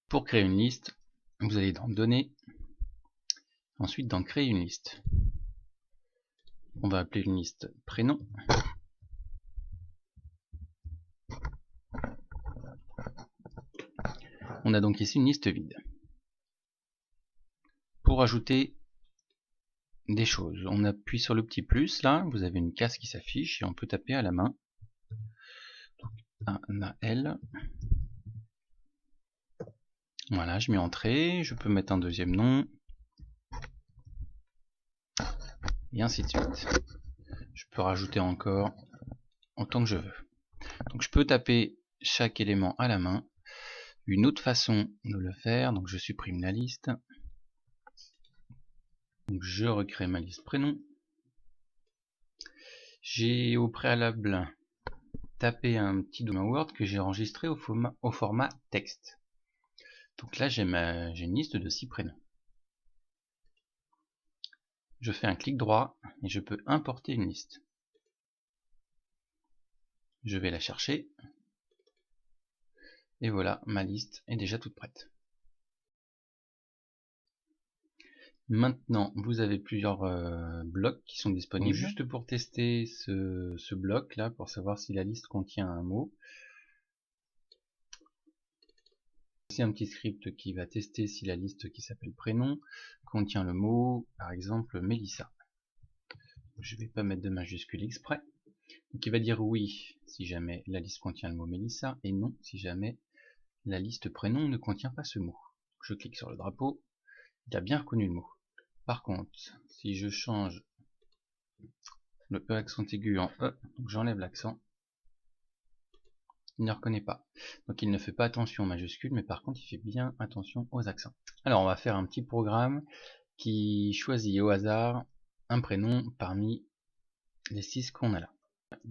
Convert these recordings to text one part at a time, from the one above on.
Pour créer une liste, vous allez dans Données, ensuite dans Créer une liste. On va appeler une liste prénom. On a donc ici une liste vide. Pour ajouter des choses, on appuie sur le petit plus, là, vous avez une case qui s'affiche et on peut taper à la main. Donc, un AL. Voilà, je mets entrée, je peux mettre un deuxième nom, et ainsi de suite. Je peux rajouter encore autant que je veux. Donc je peux taper chaque élément à la main. Une autre façon de le faire, donc je supprime la liste. Donc je recrée ma liste prénom. J'ai au préalable tapé un petit document Word que j'ai enregistré au format texte. Donc là j'ai une liste de 6 prénoms. Je fais un clic droit et je peux importer une liste. Je vais la chercher. Et voilà, ma liste est déjà toute prête. Maintenant, vous avez plusieurs blocs qui sont disponibles juste pour tester ce bloc là, pour savoir si la liste contient un mot. C'est un petit script qui va tester si la liste qui s'appelle prénom contient le mot, par exemple, Mélissa. Je ne vais pas mettre de majuscule exprès. Donc il va dire oui si jamais la liste contient le mot Mélissa, et non si jamais la liste prénom ne contient pas ce mot. Je clique sur le drapeau, il a bien reconnu le mot. Par contre, si je change le E accent aigu en E, donc j'enlève l'accent, il ne reconnaît pas. Donc il ne fait pas attention aux majuscules, mais par contre il fait bien attention aux accents. Alors on va faire un petit programme qui choisit au hasard un prénom parmi les 6 qu'on a là.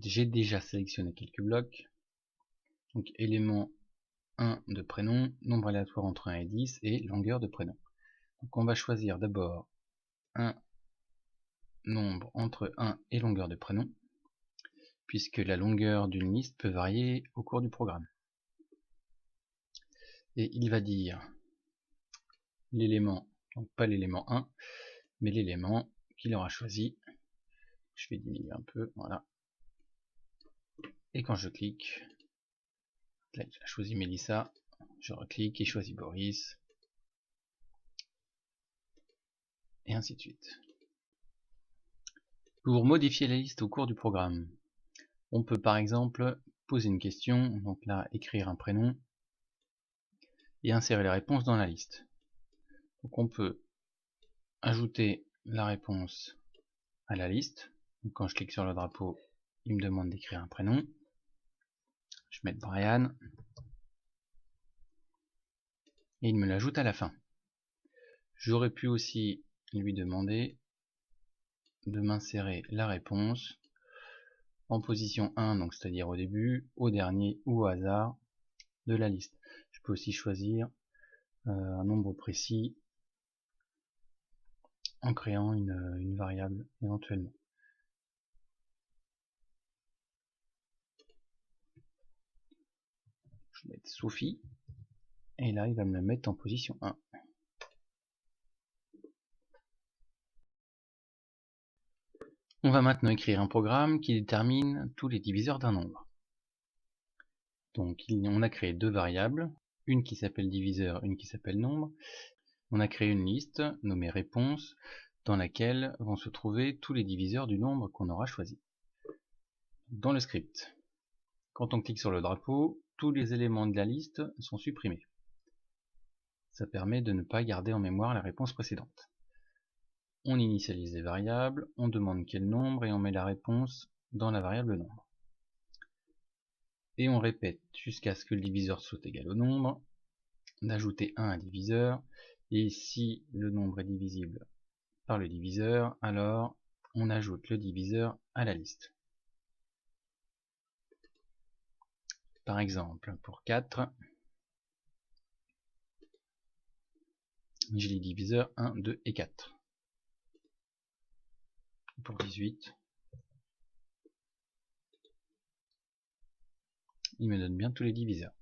J'ai déjà sélectionné quelques blocs. Donc élément 1 de prénom, nombre aléatoire entre 1 et 10 et longueur de prénom. Donc on va choisir d'abord un nombre entre 1 et longueur de prénom, puisque la longueur d'une liste peut varier au cours du programme. Et il va dire l'élément, donc pas l'élément 1, mais l'élément qu'il aura choisi. Je vais diminuer un peu, voilà. Et quand je clique, là il a choisi Mélissa, je reclique, il choisit Boris, et ainsi de suite. Pour modifier la liste au cours du programme, on peut par exemple poser une question, donc là écrire un prénom, et insérer les réponses dans la liste. Donc on peut ajouter la réponse à la liste. Donc quand je clique sur le drapeau, il me demande d'écrire un prénom. Je vais mettre Brian. Et il me l'ajoute à la fin. J'aurais pu aussi lui demander de m'insérer la réponse en position 1, donc c'est-à-dire au début, au dernier ou au hasard de la liste. Je peux aussi choisir un nombre précis en créant une variable éventuellement. Je vais mettre Sophie, et là il va me la mettre en position 1. On va maintenant écrire un programme qui détermine tous les diviseurs d'un nombre. Donc on a créé deux variables, une qui s'appelle diviseur, une qui s'appelle nombre. On a créé une liste nommée réponse dans laquelle vont se trouver tous les diviseurs du nombre qu'on aura choisi. Dans le script, quand on clique sur le drapeau, tous les éléments de la liste sont supprimés. Ça permet de ne pas garder en mémoire la réponse précédente. On initialise les variables, on demande quel nombre et on met la réponse dans la variable nombre. Et on répète jusqu'à ce que le diviseur soit égal au nombre, d'ajouter 1 à un diviseur, et si le nombre est divisible par le diviseur, alors on ajoute le diviseur à la liste. Par exemple, pour 4, j'ai les diviseurs 1, 2 et 4. Pour 18, il me donne bien tous les diviseurs.